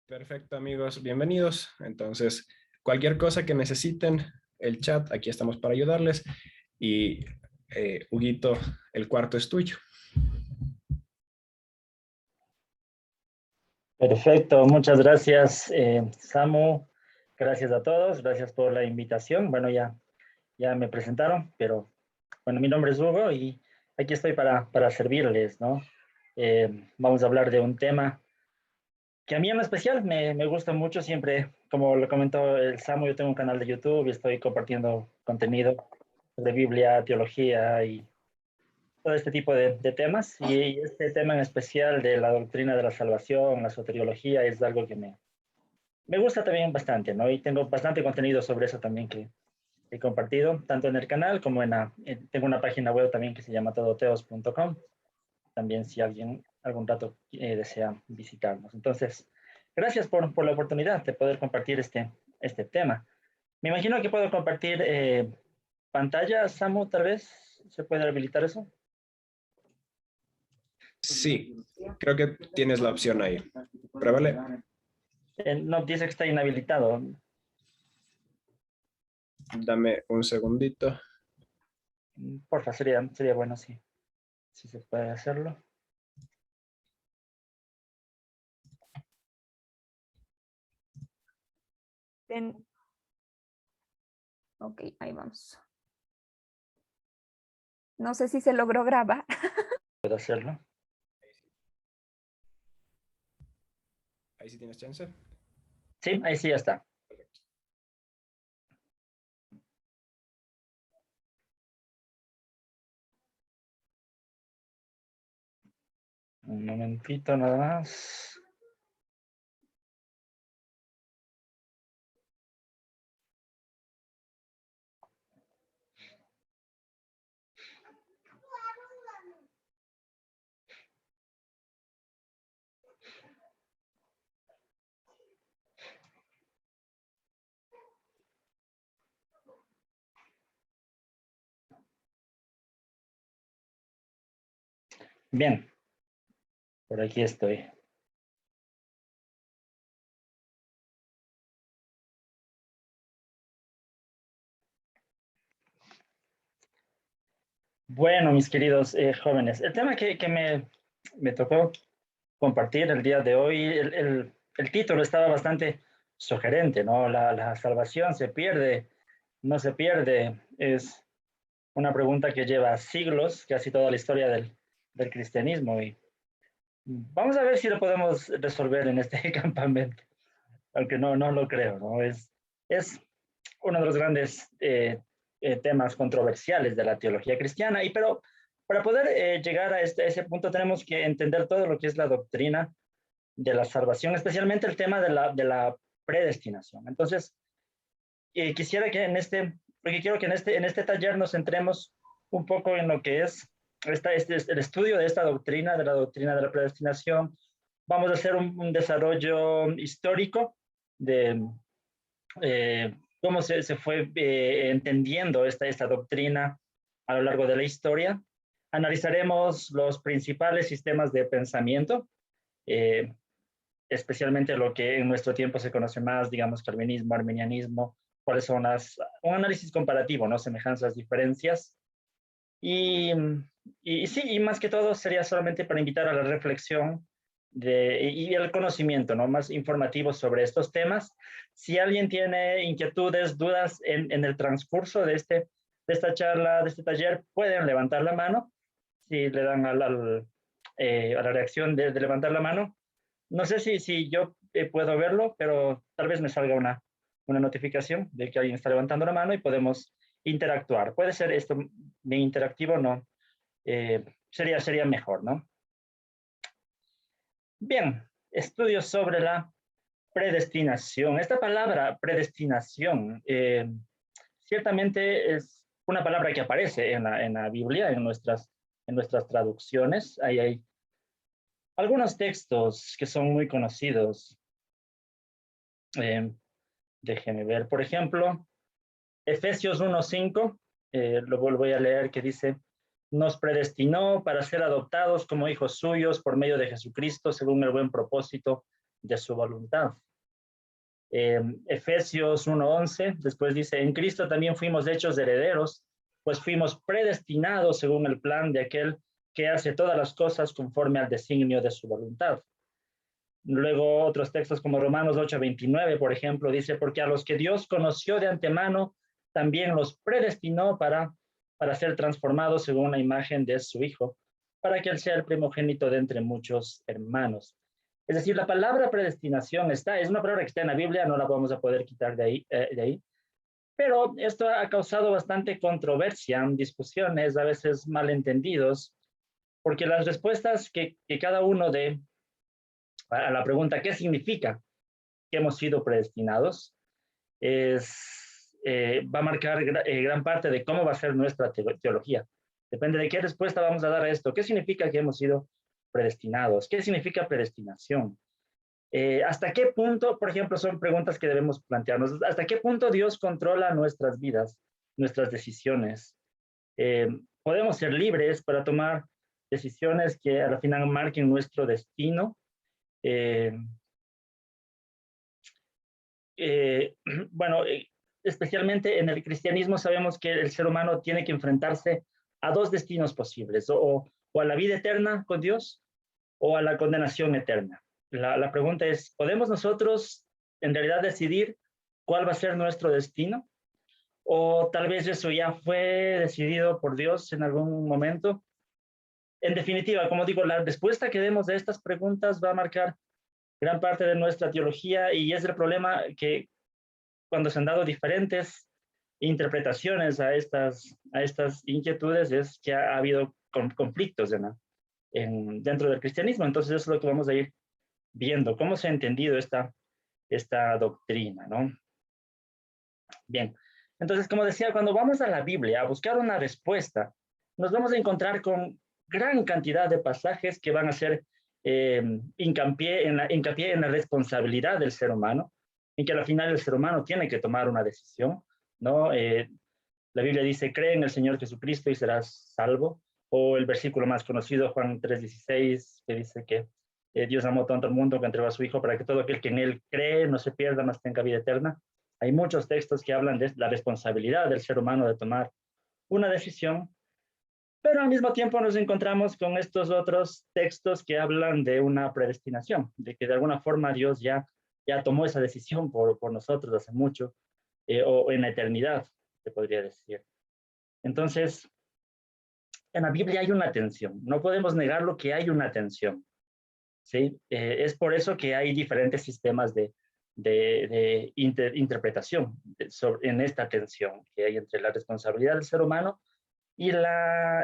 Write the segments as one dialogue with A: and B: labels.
A: Perfecto, amigos, bienvenidos. Entonces, cualquier cosa que necesiten, el chat, aquí estamos para ayudarles. Y Huguito, el cuarto es tuyo.
B: Perfecto, muchas gracias, Samu. Gracias a todos, gracias por la invitación. Bueno, ya me presentaron, pero bueno, mi nombre es Hugo y aquí estoy para servirles, ¿no? Vamos a hablar de un tema que a mí en especial me gusta mucho siempre, como lo comentó el Samu, yo tengo un canal de YouTube y estoy compartiendo contenido de Biblia, teología y todo este tipo de temas. Y este tema en especial de la doctrina de la salvación, la soteriología, es algo que me gusta también bastante, ¿no? Y tengo bastante contenido sobre eso también que he compartido, tanto en el canal como tengo una página web también que se llama todoteos.com. También si alguien algún rato desea visitarnos. Entonces, gracias por la oportunidad de poder compartir este tema. Me imagino que puedo compartir pantalla, Samu, tal vez. ¿Se puede habilitar eso?
A: Sí, creo que tienes la opción ahí. Pruébale.
B: No, dice que está inhabilitado.
A: Dame un segundito.
B: Porfa, sería bueno si se puede hacerlo.
C: Ok, ahí vamos. No sé si se logró grabar.
B: ¿Puedo hacerlo?
A: Ahí sí tienes chance.
B: Sí, ahí sí ya está. Un momentito nada más. Bien, por aquí estoy. Bueno, mis queridos jóvenes, el tema que me tocó compartir el día de hoy, el título estaba bastante sugerente, ¿no? La salvación se pierde, no se pierde, es una pregunta que lleva siglos, casi toda la historia del cristianismo, y vamos a ver si lo podemos resolver en este campamento, aunque no lo creo, ¿no? Es uno de los grandes temas controversiales de la teología cristiana, pero para poder llegar a ese punto tenemos que entender todo lo que es la doctrina de la salvación, especialmente el tema de la predestinación. Entonces, quisiera que porque quiero que en este taller nos centremos un poco en lo que es el estudio de esta doctrina, de la doctrina de la predestinación. Vamos a hacer un desarrollo histórico de cómo se fue entendiendo esta doctrina a lo largo de la historia. Analizaremos los principales sistemas de pensamiento, eh, especialmente lo que en nuestro tiempo se conoce más, digamos, calvinismo, arminianismo, cuáles son un análisis comparativo, ¿no? Semejanzas, diferencias. Y, sí, y más que todo sería solamente para invitar a la reflexión y el conocimiento, ¿no? Más informativo sobre estos temas. Si alguien tiene inquietudes, dudas en el transcurso de esta charla, de este taller, pueden levantar la mano. Si le dan a la reacción de levantar la mano. No sé si yo puedo verlo, pero tal vez me salga una notificación de que alguien está levantando la mano y podemos interactuar. Puede ser esto bien interactivo, ¿no? Sería mejor, ¿no? Bien, estudios sobre la predestinación. Esta palabra predestinación ciertamente es una palabra que aparece en la Biblia, en nuestras traducciones. Hay algunos textos que son muy conocidos. Déjeme ver, por ejemplo, Efesios 1:5, lo voy a leer, que dice: nos predestinó para ser adoptados como hijos suyos por medio de Jesucristo, según el buen propósito de su voluntad. Efesios 1:11, después dice, en Cristo también fuimos hechos herederos, pues fuimos predestinados según el plan de aquel que hace todas las cosas conforme al designio de su voluntad. Luego otros textos como Romanos 8:29, por ejemplo, dice, porque a los que Dios conoció de antemano, también los predestinó para ser transformados según la imagen de su Hijo, para que Él sea el primogénito de entre muchos hermanos. Es decir, la palabra predestinación es una palabra que está en la Biblia, no la vamos a poder quitar de ahí. Pero esto ha causado bastante controversia, discusiones, a veces malentendidos, porque las respuestas que cada uno dé a la pregunta ¿qué significa que hemos sido predestinados? Va a marcar gran parte de cómo va a ser nuestra teología. Depende de qué respuesta vamos a dar a esto. ¿Qué significa que hemos sido predestinados? ¿Qué significa predestinación? ¿Hasta qué punto, por ejemplo, son preguntas que debemos plantearnos? ¿Hasta qué punto Dios controla nuestras vidas, nuestras decisiones? ¿Podemos ser libres para tomar decisiones que al final marquen nuestro destino? Bueno, especialmente en el cristianismo sabemos que el ser humano tiene que enfrentarse a dos destinos posibles, o a la vida eterna con Dios o a la condenación eterna. La pregunta es, ¿podemos nosotros en realidad decidir cuál va a ser nuestro destino? ¿O tal vez eso ya fue decidido por Dios en algún momento? En definitiva, como digo, la respuesta que demos a estas preguntas va a marcar gran parte de nuestra teología y es el problema que cuando se han dado diferentes interpretaciones a estas inquietudes es que ha habido conflictos dentro del cristianismo. Entonces eso es lo que vamos a ir viendo, cómo se ha entendido esta doctrina, ¿no? Bien, entonces como decía, cuando vamos a la Biblia a buscar una respuesta, nos vamos a encontrar con gran cantidad de pasajes que van a hacer hincapié en la responsabilidad del ser humano, en que al final el ser humano tiene que tomar una decisión, ¿no? La Biblia dice, cree en el Señor Jesucristo y serás salvo, o el versículo más conocido, Juan 3:16, que dice que Dios amó tanto al mundo que entregó a su Hijo para que todo aquel que en Él cree no se pierda, mas tenga vida eterna. Hay muchos textos que hablan de la responsabilidad del ser humano de tomar una decisión, pero al mismo tiempo nos encontramos con estos otros textos que hablan de una predestinación, de que de alguna forma Dios ya tomó esa decisión por nosotros hace mucho, o en la eternidad, se podría decir. Entonces, en la Biblia hay una tensión, no podemos negar lo que hay una tensión, ¿sí? Es por eso que hay diferentes sistemas de interpretación en esta tensión que hay entre la responsabilidad del ser humano y la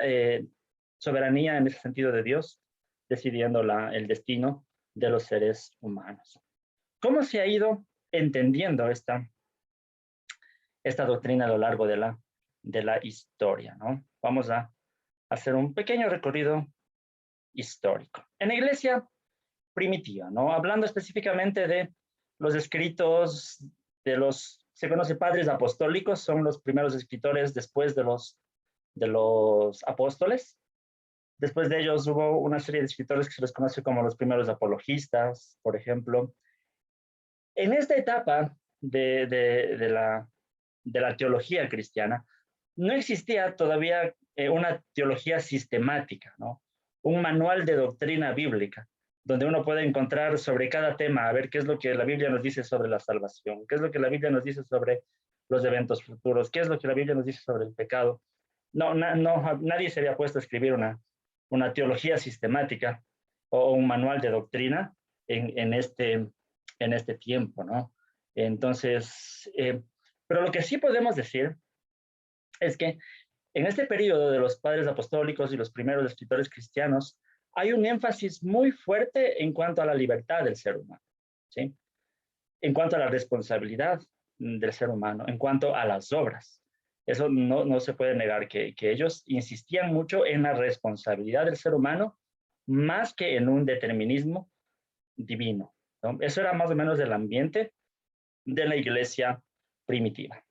B: soberanía en ese sentido de Dios, decidiendo el destino de los seres humanos. ¿Cómo se ha ido entendiendo esta doctrina a lo largo de la historia, ¿no? Vamos a hacer un pequeño recorrido histórico. En la iglesia primitiva, ¿no? Hablando específicamente de los escritos se conoce padres apostólicos, son los primeros escritores después de los apóstoles. Después de ellos hubo una serie de escritores que se les conoce como los primeros apologistas, por ejemplo. En esta etapa de la teología cristiana, no existía todavía una teología sistemática, ¿no? Un manual de doctrina bíblica, donde uno puede encontrar sobre cada tema, a ver qué es lo que la Biblia nos dice sobre la salvación, qué es lo que la Biblia nos dice sobre los eventos futuros, qué es lo que la Biblia nos dice sobre el pecado. No, nadie se había puesto a escribir una teología sistemática o un manual de doctrina en este tiempo, ¿no? Entonces, pero lo que sí podemos decir es que en este periodo de los padres apostólicos y los primeros escritores cristianos, hay un énfasis muy fuerte en cuanto a la libertad del ser humano, ¿sí? En cuanto a la responsabilidad del ser humano, en cuanto a las obras. Eso no se puede negar, que ellos insistían mucho en la responsabilidad del ser humano más que en un determinismo divino, ¿no? Eso era más o menos el ambiente de la iglesia primitiva.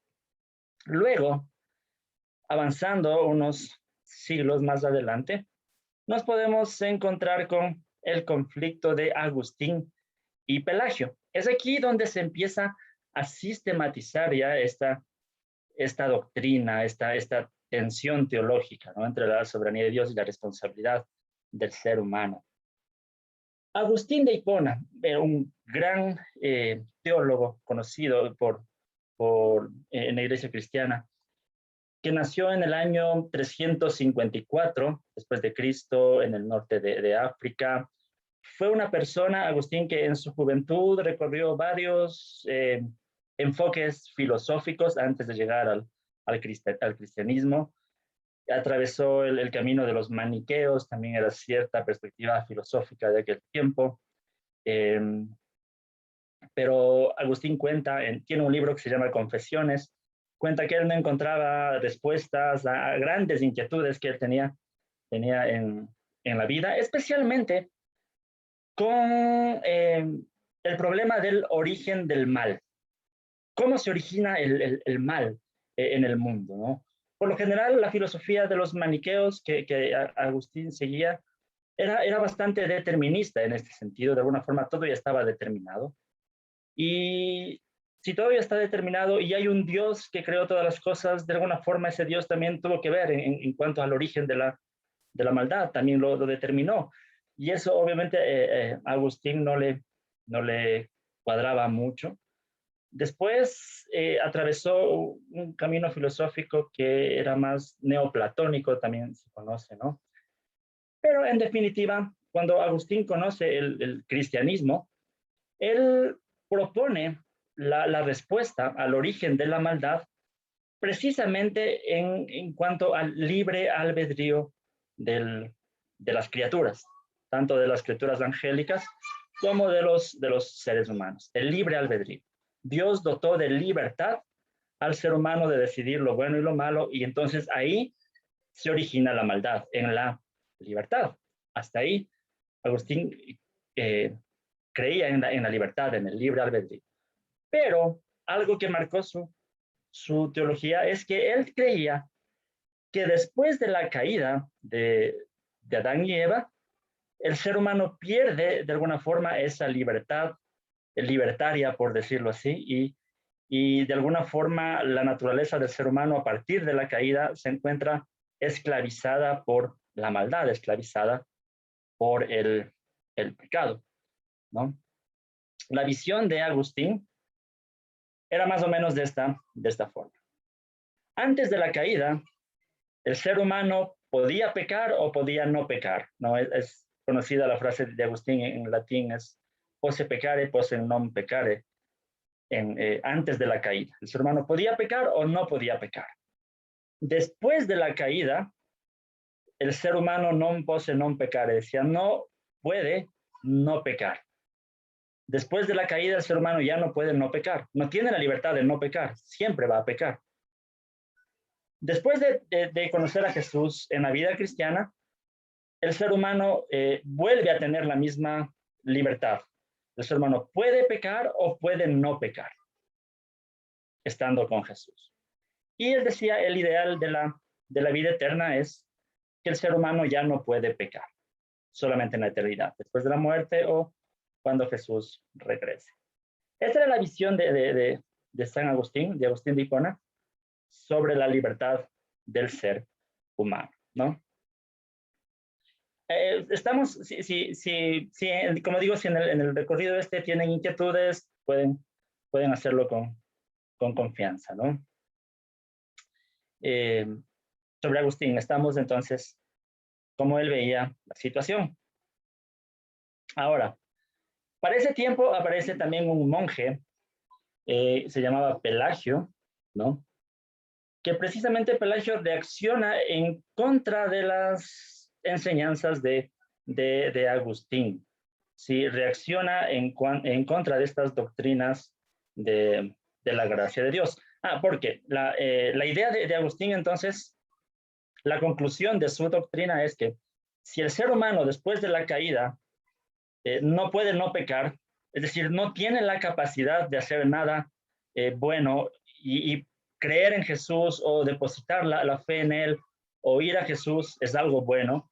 B: Luego, avanzando unos siglos más adelante, nos podemos encontrar con el conflicto de Agustín y Pelagio. Es aquí donde se empieza a sistematizar ya esta doctrina, esta tensión teológica, ¿no?, entre la soberanía de Dios y la responsabilidad del ser humano. Agustín de Hipona, un gran teólogo conocido en la iglesia cristiana, que nació en el año 354 después de Cristo en el norte de África. Fue una persona, Agustín, que en su juventud recorrió varios enfoques filosóficos antes de llegar al cristianismo. Atravesó el camino de los maniqueos, también era cierta perspectiva filosófica de aquel tiempo. Pero Agustín tiene un libro que se llama Confesiones, cuenta que él no encontraba respuestas a grandes inquietudes que él tenía en la vida, especialmente con el problema del origen del mal. ¿Cómo se origina el mal en el mundo, ¿no? Por lo general, la filosofía de los maniqueos que Agustín seguía era bastante determinista en este sentido. De alguna forma, todo ya estaba determinado. Y si todo ya está determinado y hay un Dios que creó todas las cosas, de alguna forma ese Dios también tuvo que ver en cuanto al origen de la maldad, también lo determinó. Y eso obviamente a Agustín no le cuadraba mucho. Después atravesó un camino filosófico que era más neoplatónico, también se conoce, ¿no? Pero en definitiva, cuando Agustín conoce el cristianismo, él propone la respuesta al origen de la maldad precisamente en cuanto al libre albedrío de las criaturas, tanto de las criaturas angélicas como de los seres humanos, el libre albedrío. Dios dotó de libertad al ser humano de decidir lo bueno y lo malo, y entonces ahí se origina la maldad, en la libertad. Hasta ahí, Agustín creía en la libertad, en el libre albedrío. Pero algo que marcó su teología es que él creía que después de la caída de Adán y Eva, el ser humano pierde de alguna forma esa libertad libertaria, por decirlo así, y de alguna forma la naturaleza del ser humano a partir de la caída se encuentra esclavizada por la maldad, esclavizada por el pecado, ¿no? La visión de Agustín era más o menos de esta forma. Antes de la caída, el ser humano podía pecar o podía no pecar, ¿no? Es conocida la frase de Agustín en latín, es posse peccare, posse non peccare, antes de la caída. El ser humano podía pecar o no podía pecar. Después de la caída, el ser humano non posse non peccare, decía, no puede no pecar. Después de la caída, el ser humano ya no puede no pecar, no tiene la libertad de no pecar, siempre va a pecar. Después de conocer a Jesús en la vida cristiana, el ser humano vuelve a tener la misma libertad. El ser humano puede pecar o puede no pecar, estando con Jesús. Y él decía, el ideal de la vida eterna es que el ser humano ya no puede pecar, solamente en la eternidad, después de la muerte o cuando Jesús regrese. Esta era la visión de San Agustín, de Agustín de Hipona, sobre la libertad del ser humano, ¿no? Estamos, como digo, si en el recorrido tienen inquietudes, pueden hacerlo con confianza, ¿no? Sobre Agustín, estamos entonces, como él veía la situación. Ahora, para ese tiempo aparece también un monje, se llamaba Pelagio, ¿no? Que precisamente Pelagio reacciona en contra de las enseñanzas de Agustín. Sí, reacciona en contra de estas doctrinas de la gracia de Dios. Porque la idea de Agustín, entonces, la conclusión de su doctrina es que si el ser humano después de la caída no puede no pecar, es decir, no tiene la capacidad de hacer nada bueno y creer en Jesús o depositar la fe en Él o ir a Jesús es algo bueno,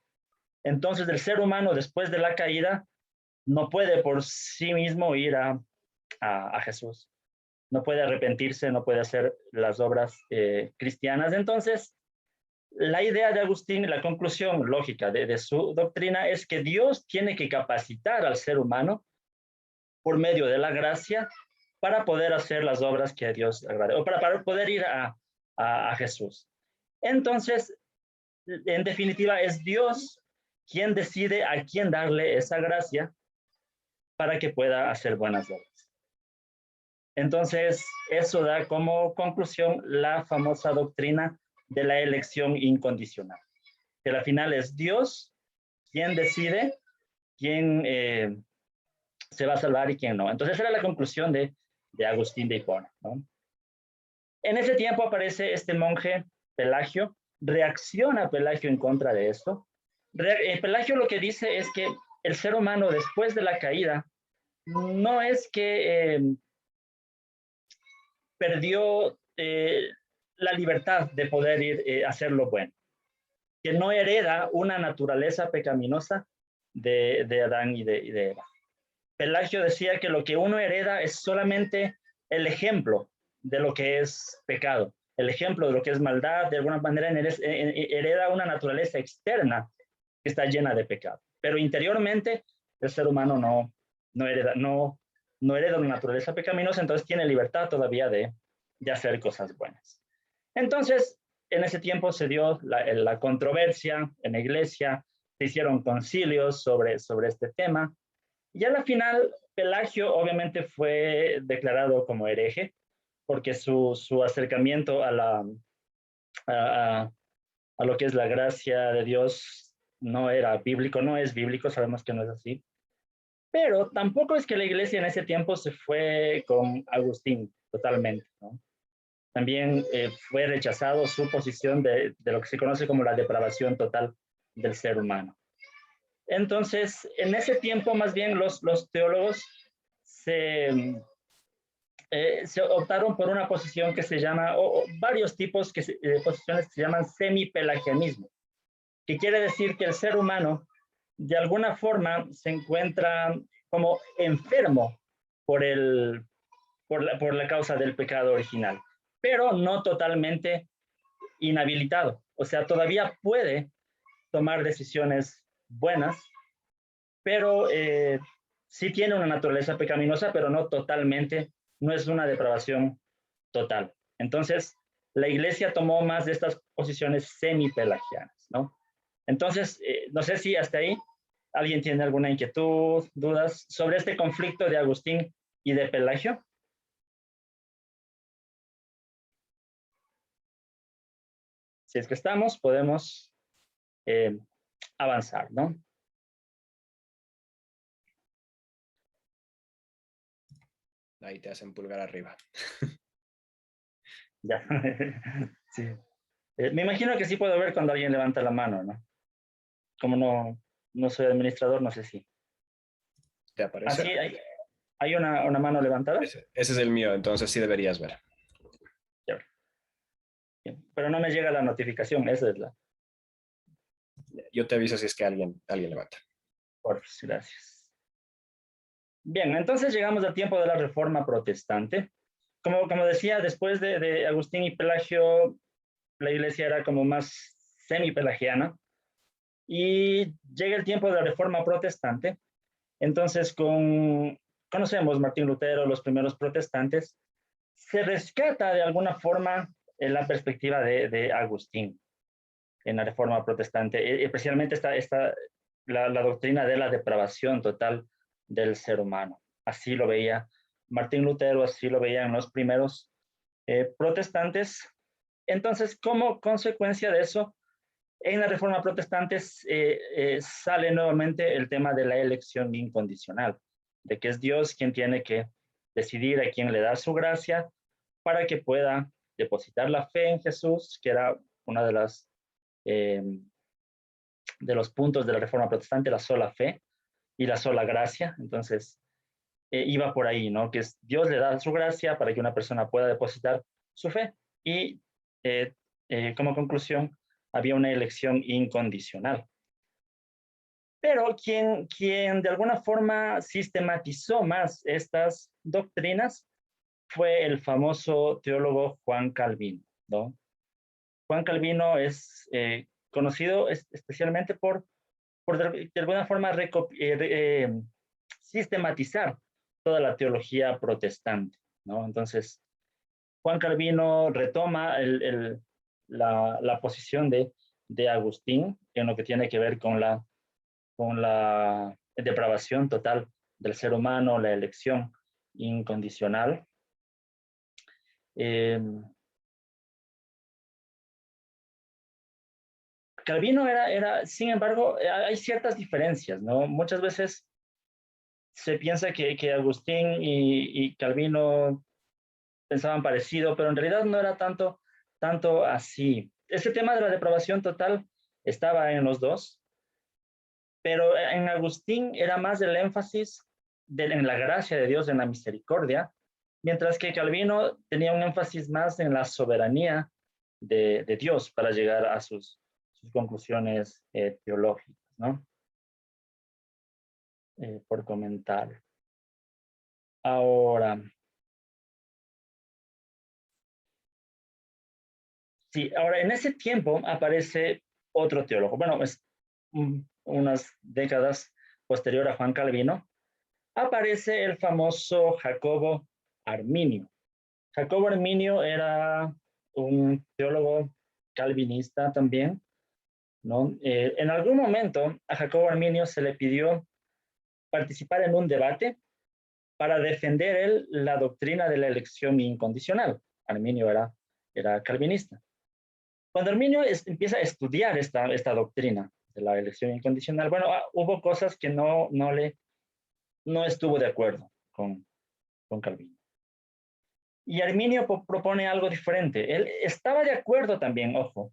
B: entonces el ser humano después de la caída no puede por sí mismo ir a Jesús. No puede arrepentirse, no puede hacer las obras cristianas. Entonces, la idea de Agustín y la conclusión lógica de su doctrina es que Dios tiene que capacitar al ser humano por medio de la gracia para poder hacer las obras que a Dios agrade, o para poder ir a Jesús. Entonces, en definitiva, es Dios quien decide a quién darle esa gracia para que pueda hacer buenas obras. Entonces, eso da como conclusión la famosa doctrina de la elección incondicional, que al final es Dios quien decide quién se va a salvar y quién no. Entonces, esa era la conclusión de Agustín de Hipona, ¿no? En ese tiempo aparece este monje Pelagio, reacciona Pelagio en contra de esto. Pelagio lo que dice es que el ser humano después de la caída no es que perdió la libertad de poder ir a hacer lo bueno, que no hereda una naturaleza pecaminosa de Adán y de Eva. Pelagio decía que lo que uno hereda es solamente el ejemplo de lo que es pecado, el ejemplo de lo que es maldad, de alguna manera hereda una naturaleza externa que está llena de pecado, pero interiormente el ser humano no hereda una naturaleza pecaminosa, entonces tiene libertad todavía de hacer cosas buenas. Entonces, en ese tiempo se dio la controversia en la iglesia, se hicieron concilios sobre este tema, y a la final Pelagio obviamente fue declarado como hereje, porque su acercamiento a lo que es la gracia de Dios no era bíblico, no es bíblico, sabemos que no es así. Pero tampoco es que la iglesia en ese tiempo se fue con Agustín totalmente, ¿no? También fue rechazado su posición de lo que se conoce como la depravación total del ser humano. Entonces, en ese tiempo, más bien, los teólogos se optaron por una posición que se llama, o varios tipos de posiciones que se llaman semipelagianismo, que quiere decir que el ser humano de alguna forma se encuentra como enfermo por la causa del pecado original, pero no totalmente inhabilitado. O sea, todavía puede tomar decisiones buenas, pero sí tiene una naturaleza pecaminosa, pero no totalmente, no es una depravación total. Entonces, la iglesia tomó más de estas posiciones semipelagianas, ¿no? Entonces, no sé si hasta ahí alguien tiene alguna inquietud, dudas sobre este conflicto de Agustín y de Pelagio. Si es que estamos, podemos avanzar, ¿no?
A: Ahí te hacen pulgar arriba.
B: Ya. Sí. Me imagino que sí puedo ver cuando alguien levanta la mano, ¿no? Como no soy administrador, no sé si.
A: ¿Te
B: ¿Ah,
A: aparece?
B: sí? ¿Hay una mano levantada?
A: Ese es el mío, entonces sí deberías ver.
B: Ya. Bien. Pero no me llega la notificación, esa es la.
A: Yo te aviso si es que alguien levanta.
B: Por gracias. Bien, entonces llegamos al tiempo de la Reforma Protestante. Como decía, después de Agustín y Pelagio, la iglesia era como más semi-pelagiana. Y llega el tiempo de la Reforma Protestante. Entonces, conocemos Martín Lutero, los primeros protestantes, se rescata de alguna forma en la perspectiva de Agustín en la Reforma Protestante, especialmente la doctrina de la depravación total del ser humano. Así lo veía Martín Lutero, así lo veían los primeros protestantes. Entonces, como consecuencia de eso, en la Reforma Protestante sale nuevamente el tema de la elección incondicional, de que es Dios quien tiene que decidir a quién le da su gracia para que pueda depositar la fe en Jesús, que era una de los puntos de la Reforma Protestante, la sola fe y la sola gracia. Entonces, iba por ahí, ¿no? Que Dios le da su gracia para que una persona pueda depositar su fe. Y como conclusión, había una elección incondicional. Pero quien de alguna forma sistematizó más estas doctrinas fue el famoso teólogo Juan Calvino, ¿no? Juan Calvino es conocido especialmente por de alguna forma sistematizar toda la teología protestante, ¿no? Entonces, Juan Calvino retoma la posición de Agustín en lo que tiene que ver con la depravación total del ser humano, la elección incondicional. Calvino sin embargo, hay ciertas diferencias, ¿no? Muchas veces se piensa que Agustín y Calvino pensaban parecido, pero en realidad no era tanto así. Ese tema de la depravación total estaba en los dos, pero en Agustín era más el énfasis en la gracia de Dios, en la misericordia, mientras que Calvino tenía un énfasis más en la soberanía de Dios para llegar a sus conclusiones teológicas, ¿no? Por comentar. Ahora, sí, ahora en ese tiempo aparece otro teólogo. Bueno, es unas décadas posterior a Juan Calvino, aparece el famoso Jacobo Arminio. Jacobo Arminio era un teólogo calvinista también, ¿no? En algún momento a Jacobo Arminio se le pidió participar en un debate para defender él la doctrina de la elección incondicional. Arminio era calvinista. Cuando Arminio empieza a estudiar esta doctrina de la elección incondicional, bueno, hubo cosas que no estuvo de acuerdo con Calvino. Y Arminio propone algo diferente. Él estaba de acuerdo también, ojo,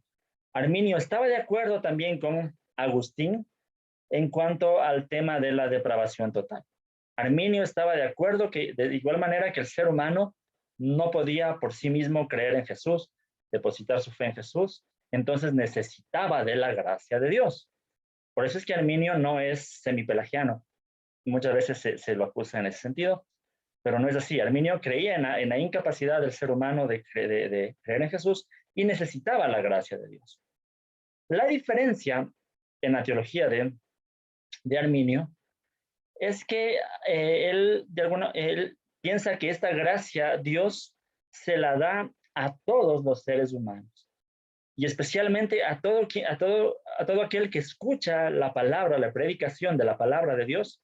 B: Arminio estaba de acuerdo también con Agustín en cuanto al tema de la depravación total. Arminio estaba de acuerdo que de igual manera que el ser humano no podía por sí mismo creer en Jesús, depositar su fe en Jesús, entonces necesitaba de la gracia de Dios. Por eso es que Arminio no es semipelagiano. Muchas veces se lo acusa en ese sentido, pero no es así. Arminio creía en la incapacidad del ser humano de creer en Jesús y necesitaba la gracia de Dios. La diferencia en la teología de Arminio es que él piensa que esta gracia Dios se la da a todos los seres humanos y especialmente a todo aquel que escucha la palabra, la predicación de la palabra de Dios,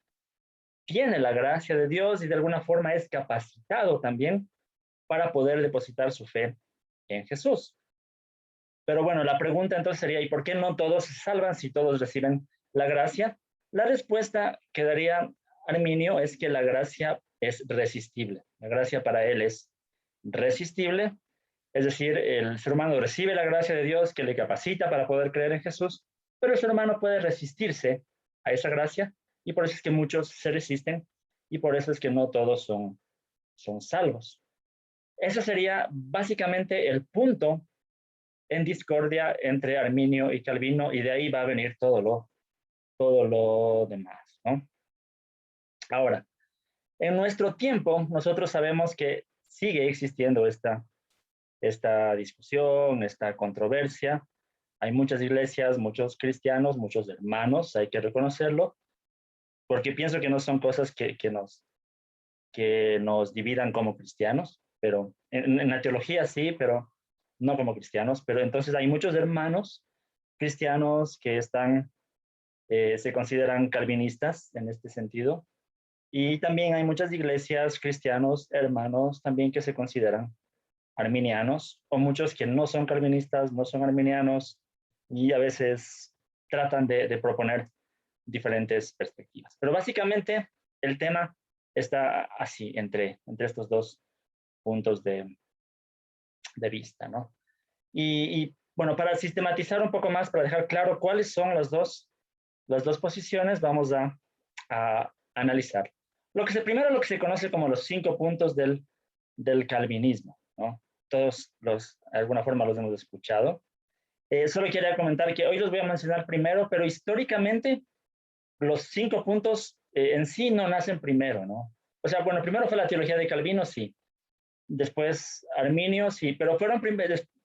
B: tiene la gracia de Dios y de alguna forma es capacitado también para poder depositar su fe en Jesús. Pero bueno, la pregunta entonces sería, ¿y por qué no todos se salvan si todos reciben la gracia? La respuesta que daría Arminio es que la gracia es resistible. La gracia para él es resistible, es decir, el ser humano recibe la gracia de Dios que le capacita para poder creer en Jesús, pero el ser humano puede resistirse a esa gracia y por eso es que muchos se resisten y por eso es que no todos son salvos. Ese sería básicamente el punto en discordia entre Arminio y Calvino y de ahí va a venir todo lo demás, ¿no? Ahora, en nuestro tiempo nosotros sabemos que sigue existiendo esta discusión, esta controversia. Hay muchas iglesias, muchos cristianos, muchos hermanos, hay que reconocerlo, porque pienso que no son cosas que nos dividan como cristianos, pero en la teología sí, pero no como cristianos. Pero entonces hay muchos hermanos cristianos que se consideran calvinistas en este sentido. Y también hay muchas iglesias cristianos, hermanos, también que se consideran arminianos, o muchos que no son calvinistas, no son arminianos, y a veces tratan de proponer diferentes perspectivas. Pero básicamente el tema está así, entre estos dos puntos de vista, ¿no? Y bueno, para sistematizar un poco más, para dejar claro cuáles son las dos posiciones, vamos a analizar. Primero lo que se conoce como los 5 puntos del calvinismo, ¿no? Todos de alguna forma los hemos escuchado. Solo quería comentar que hoy los voy a mencionar primero, pero históricamente los 5 puntos en sí no nacen primero, ¿no? O sea, bueno, primero fue la teología de Calvino, sí. Después Arminio, sí, pero fueron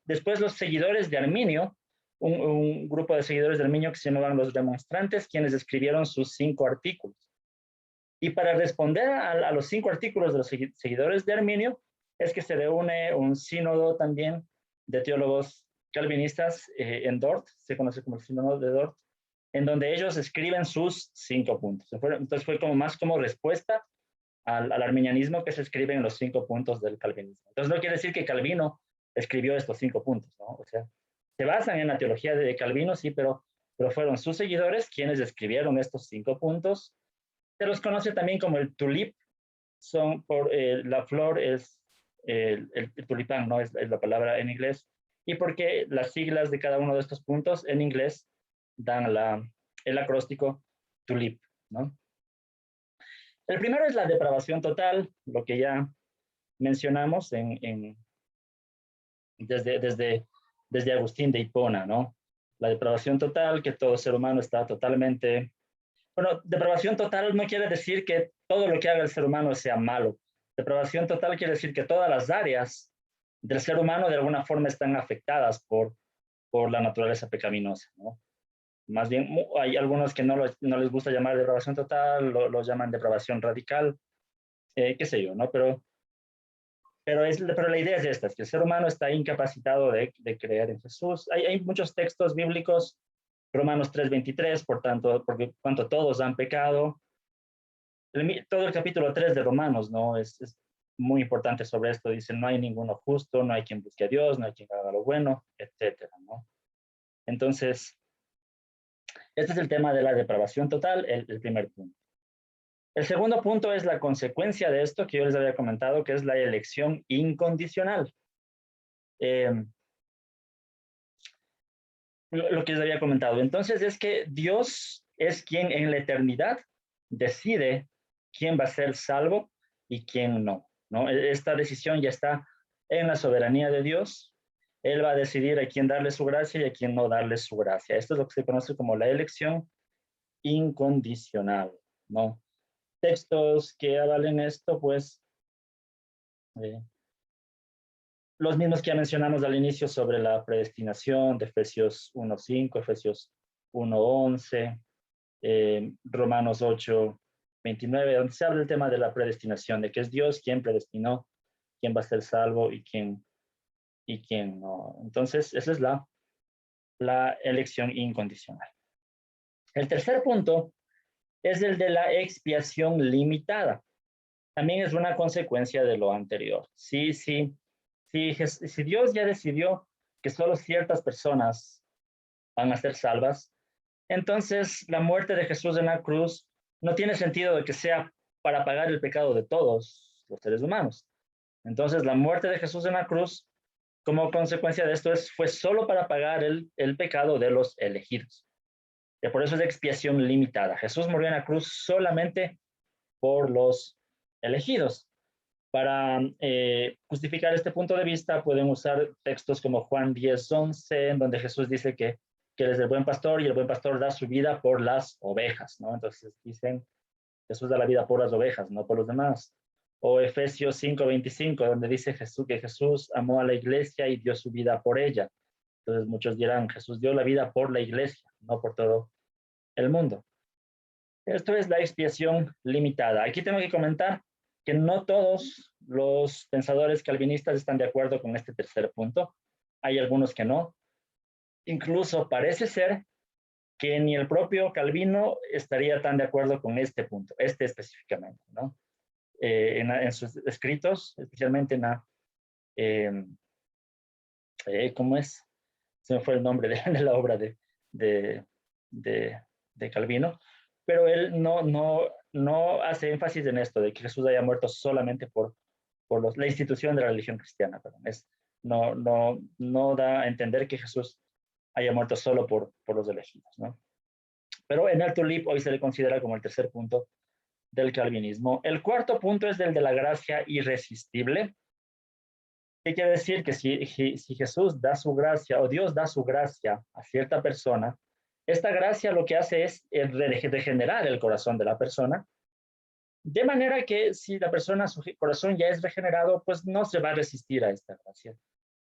B: después los seguidores de Arminio, un grupo de seguidores de Arminio que se llamaban los demonstrantes, quienes escribieron sus 5 artículos. Y para responder a los 5 artículos de los seguidores de Arminio, es que se reúne un sínodo también de teólogos calvinistas en Dort, se conoce como el sínodo de Dort, en donde ellos escriben sus 5 puntos. Entonces fue como más como respuesta al arminianismo que se escribe en los 5 puntos del calvinismo. Entonces no quiere decir que Calvino escribió estos 5 puntos, ¿no? O sea, se basan en la teología de Calvino, sí, pero fueron sus seguidores quienes escribieron estos 5 puntos. Se los conoce también como el tulip, son por la flor es el tulipán, ¿no? Es la palabra en inglés, y porque las siglas de cada uno de estos puntos en inglés dan el acróstico tulip, ¿no? El primero es la depravación total, lo que ya mencionamos desde Agustín de Hipona, ¿no? La depravación total, que todo ser humano está totalmente... Bueno, depravación total no quiere decir que todo lo que haga el ser humano sea malo. Depravación total quiere decir que todas las áreas del ser humano de alguna forma están afectadas por la naturaleza pecaminosa, ¿no? Más bien, hay algunos que no les gusta llamar depravación total, lo llaman depravación radical, qué sé yo, ¿no? Pero la idea es esta, es que el ser humano está incapacitado de creer en Jesús. Hay muchos textos bíblicos, Romanos 3:23, por tanto, porque cuanto todos han pecado. Todo el capítulo 3 de Romanos, ¿no? Es muy importante sobre esto. Dice, no hay ninguno justo, no hay quien busque a Dios, no hay quien haga lo bueno, etcétera, ¿no? Entonces, este es el tema de la depravación total, el primer punto. El segundo punto es la consecuencia de esto que yo les había comentado, que es la elección incondicional. Lo que les había comentado. Entonces es que Dios es quien en la eternidad decide quién va a ser salvo y quién no, ¿no? Esta decisión ya está en la soberanía de Dios. Él va a decidir a quién darle su gracia y a quién no darle su gracia. Esto es lo que se conoce como la elección incondicional, ¿no? Textos que avalen esto, pues, los mismos que ya mencionamos al inicio sobre la predestinación de Efesios 1:5, Efesios 1:11, Romanos 8:29, donde se habla del tema de la predestinación, de que es Dios quien predestinó quién va a ser salvo y quién no. Entonces, esa es la elección incondicional. El tercer punto es el de la expiación limitada. También es una consecuencia de lo anterior. Si Dios ya decidió que solo ciertas personas van a ser salvas, entonces la muerte de Jesús en la cruz no tiene sentido de que sea para pagar el pecado de todos los seres humanos. Entonces la muerte de Jesús en la cruz, como consecuencia de esto, fue solo para pagar el pecado de los elegidos. Y por eso es de expiación limitada. Jesús murió en la cruz solamente por los elegidos. Para justificar este punto de vista, pueden usar textos como Juan 10:11, en donde Jesús dice que Él es el buen pastor y el buen pastor da su vida por las ovejas, ¿no? Entonces dicen, Jesús da la vida por las ovejas, no por los demás. O Efesios 5:25, donde dice Jesús que Jesús amó a la iglesia y dio su vida por ella. Entonces muchos dirán, Jesús dio la vida por la iglesia, no por todo el mundo. Esto es la expiación limitada. Aquí tengo que comentar que no todos los pensadores calvinistas están de acuerdo con este tercer punto. Hay algunos que no. Incluso parece ser que ni el propio Calvino estaría tan de acuerdo con este punto, este específicamente, ¿no? En sus escritos, especialmente ¿cómo es? Se me fue el nombre de la obra de Calvino, pero él no hace énfasis en esto, de que Jesús haya muerto solamente por la institución de la religión cristiana, perdón. No da a entender que Jesús haya muerto solo por los elegidos, ¿no? Pero en el tulip hoy se le considera como el tercer punto del calvinismo. El cuarto punto es el de la gracia irresistible. ¿Qué quiere decir? Que si Jesús da su gracia o Dios da su gracia a cierta persona, Esta gracia lo que hace es regenerar el corazón de la persona, de manera que si la persona, su corazón ya es regenerado, pues no se va a resistir a esta gracia.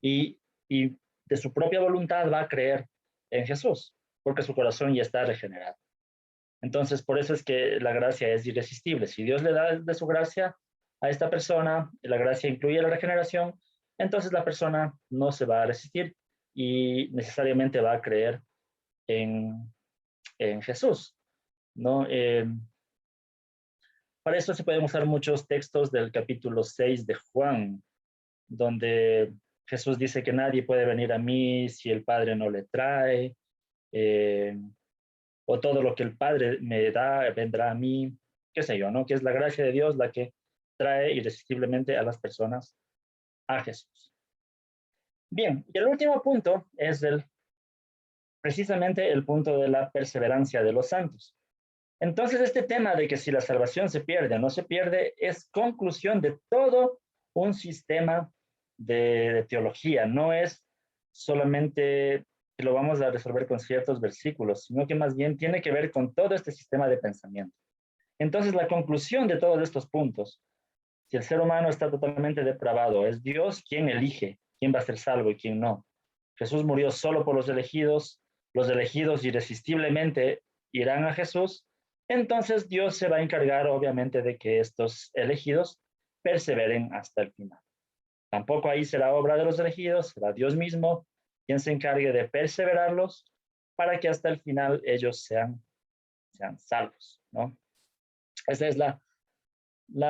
B: Y de su propia voluntad va a creer en Jesús, porque su corazón ya está regenerado. Entonces, por eso es que la gracia es irresistible. Si Dios le da de su gracia a esta persona, la gracia incluye la regeneración, entonces la persona no se va a resistir y necesariamente va a creer en Jesús, ¿no? Para eso se pueden usar muchos textos del capítulo 6 de Juan, donde Jesús dice que nadie puede venir a mí si el Padre no le trae, eh, o todo lo que el Padre me da vendrá a mí, qué sé yo, ¿no? Que es la gracia de Dios la que trae irresistiblemente a las personas a Jesús. Bien, y el último punto es precisamente el punto de la perseverancia de los santos. Entonces, este tema de que si la salvación se pierde o no se pierde es conclusión de todo un sistema de teología. No es solamente que lo vamos a resolver con ciertos versículos, sino que más bien tiene que ver con todo este sistema de pensamiento. Entonces, la conclusión de todos estos puntos, si el ser humano está totalmente depravado, es Dios quien elige quién va a ser salvo y quién no. Jesús murió solo por los elegidos irresistiblemente irán a Jesús, entonces Dios se va a encargar obviamente de que estos elegidos perseveren hasta el final. Tampoco ahí será obra de los elegidos, será Dios mismo quien se encargue de perseverarlos para que hasta el final ellos sean salvos, ¿no? Esa es la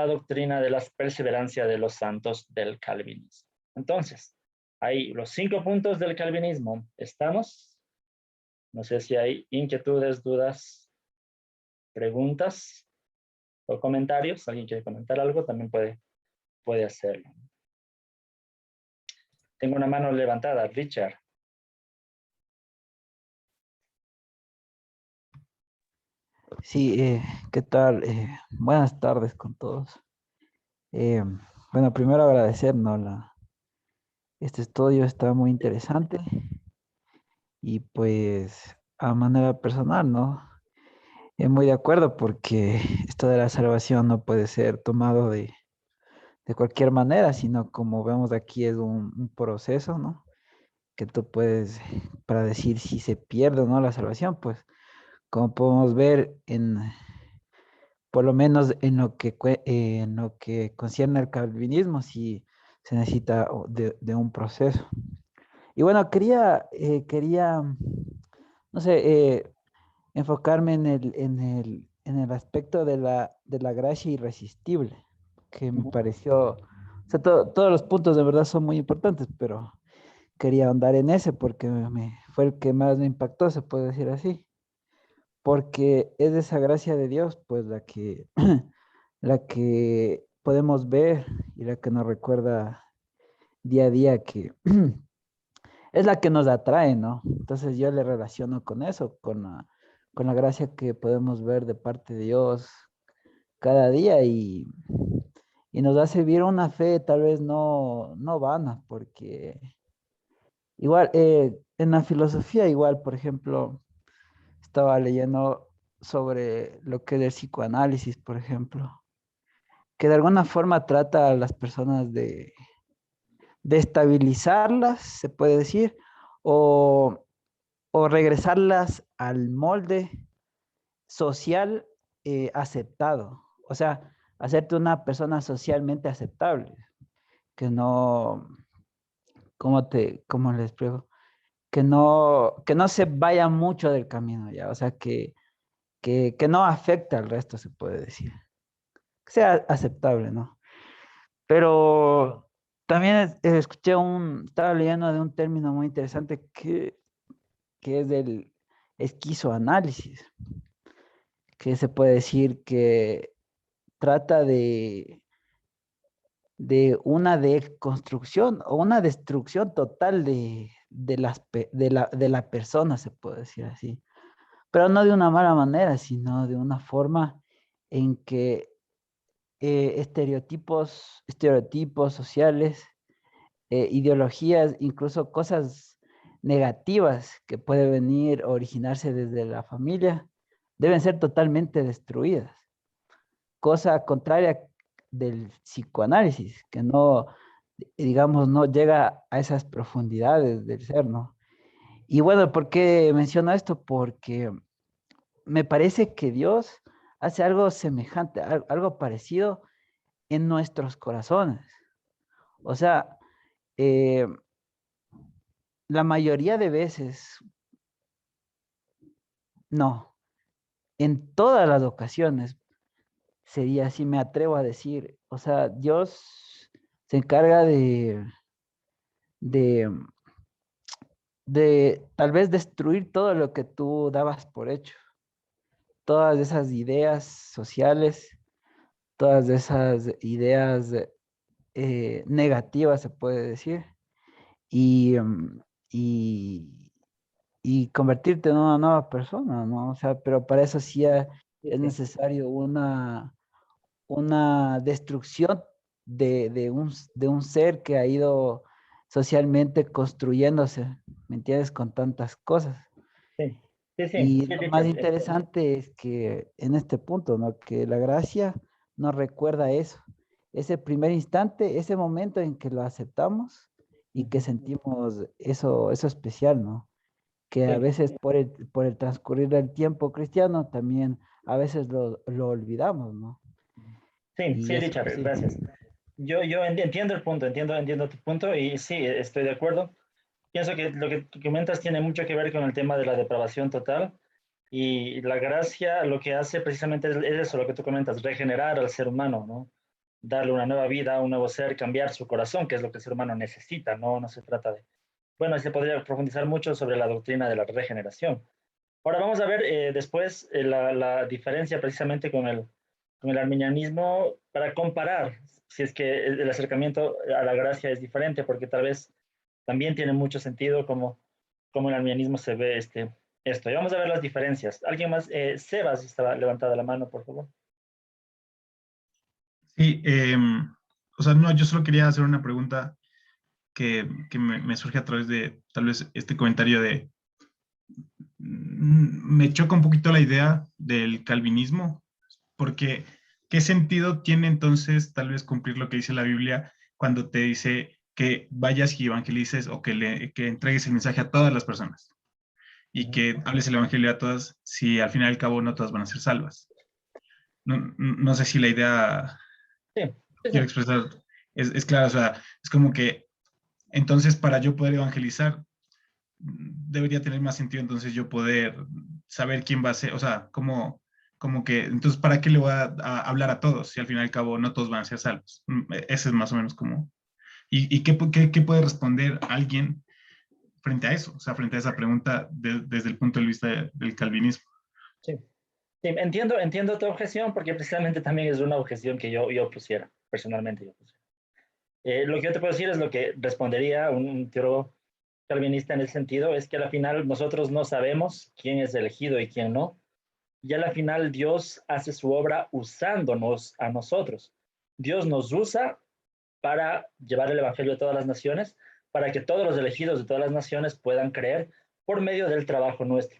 B: doctrina de la perseverancia de los santos del calvinismo. Entonces, ahí los 5 puntos del calvinismo. ¿Estamos? No sé si hay inquietudes, dudas, preguntas o comentarios. ¿Alguien quiere comentar algo? También puede hacerlo. Tengo una mano levantada. Richard.
D: Sí, ¿qué tal? Buenas tardes con todos. Eh, bueno, primero agradecer, ¿no? Este estudio está muy interesante y pues a manera personal, ¿no? Muy de acuerdo porque esto de la salvación no puede ser tomado de cualquier manera, sino como vemos aquí es un proceso, ¿no? Que tú puedes, para decir si se pierde o no la salvación, pues como podemos ver por lo menos en lo que concierne al calvinismo, sí se necesita de un proceso. Y bueno, quería, no sé, enfocarme en el aspecto de la gracia irresistible, que me pareció, o sea, todos los puntos de verdad son muy importantes, pero quería ahondar en ese porque fue el que más me impactó, se puede decir así, porque es esa gracia de Dios, pues la que podemos ver y la que nos recuerda día a día que es la que nos atrae, ¿no? Entonces yo le relaciono con eso, con la gracia que podemos ver de parte de Dios cada día y nos hace vivir una fe tal vez no vana, porque igual en la filosofía igual, por ejemplo, estaba leyendo sobre lo que es el psicoanálisis, por ejemplo, que de alguna forma trata a las personas de estabilizarlas, se puede decir, o, o regresarlas al molde social aceptado. O sea, hacerte una persona socialmente aceptable, que no, cómo les explico? Que no se vaya mucho del camino ya, o sea, que no afecta al resto, se puede decir. Que sea aceptable, ¿no? Pero también estaba leyendo de un término muy interesante que es del esquizoanálisis, que se puede decir que trata de una deconstrucción o una destrucción total de la persona, se puede decir así. Pero no de una mala manera, sino de una forma en que estereotipos sociales, ideologías, incluso cosas negativas que puede venir, originarse desde la familia, deben ser totalmente destruidas. Cosa contraria del psicoanálisis, que no, digamos, no llega a esas profundidades del ser, ¿no? Y bueno, ¿por qué menciono esto? Porque me parece que Dios hace algo semejante, algo parecido en nuestros corazones. O sea, eh, la mayoría de veces, no, en todas las ocasiones, sería así, me atrevo a decir, o sea, Dios se encarga de, de tal vez destruir todo lo que tú dabas por hecho, todas esas ideas sociales, todas esas ideas negativas, se puede decir, y, y, y convertirte en una nueva persona, ¿no? O sea, pero para eso sí
B: Sí,
D: es
B: sí,
D: necesario una destrucción de un ser que ha ido socialmente construyéndose, ¿me entiendes? Con tantas cosas.
B: sí, sí, sí,
D: Y
B: sí,
D: lo más
B: Richard.
D: interesante es que en este punto, ¿no? Que la gracia nos recuerda eso, ese primer instante, ese momento en que lo aceptamos y que sentimos eso especial, ¿no? Que a
B: Sí,
D: veces por el transcurrir del tiempo cristiano también a veces lo olvidamos, ¿no?
B: sí,
D: Y
B: sí,
D: eso
B: Richard,
D: sí.
B: gracias. Yo entiendo el punto, entiendo tu punto y sí, estoy de acuerdo. Pienso que lo que tú comentas tiene mucho que ver con el tema de la depravación total y la gracia lo que hace precisamente es eso, lo que tú comentas, regenerar al ser humano, ¿no? Darle una nueva vida, un nuevo ser, cambiar su corazón, que es lo que el ser humano necesita, ¿no? No se trata de... Bueno, se podría profundizar mucho sobre la doctrina de la regeneración. Ahora vamos a ver después la diferencia precisamente con el arminianismo para comparar si es que el acercamiento a la gracia es diferente, porque tal vez también tiene mucho sentido como el arminianismo se ve esto. Y vamos a ver las diferencias. ¿Alguien más? Sebas estaba levantada la mano, por favor.
E: Sí, o sea, no, yo solo quería hacer una pregunta que me surge a través de tal vez este comentario de, me choca un poquito la idea del calvinismo, porque ¿qué sentido tiene entonces tal vez cumplir lo que dice la Biblia cuando te dice que vayas y evangelices o que entregues el mensaje a todas las personas y que hables el evangelio a todas si al final y al cabo no todas van a ser salvas? No sé si la idea
B: Sí, sí,
E: quiero
B: sí.
E: expresar es clara, o sea, es como que entonces para yo poder evangelizar debería tener más sentido entonces yo poder saber quién va a ser, o sea, como que, entonces, ¿para qué le voy a hablar a todos si al fin y al cabo no todos van a ser salvos? Ese es más o menos como, ¿y qué puede responder alguien frente a eso? O sea, frente a esa pregunta desde el punto de vista del calvinismo.
B: Sí. Sí, entiendo tu objeción porque precisamente también es una objeción que yo pusiera, personalmente yo pusiera. Lo que yo te puedo decir es lo que respondería un teólogo calvinista en ese sentido, es que al final nosotros no sabemos quién es elegido y quién no, y a la final Dios hace su obra usándonos a nosotros. Dios nos usa para llevar el Evangelio a todas las naciones, para que todos los elegidos de todas las naciones puedan creer por medio del trabajo nuestro.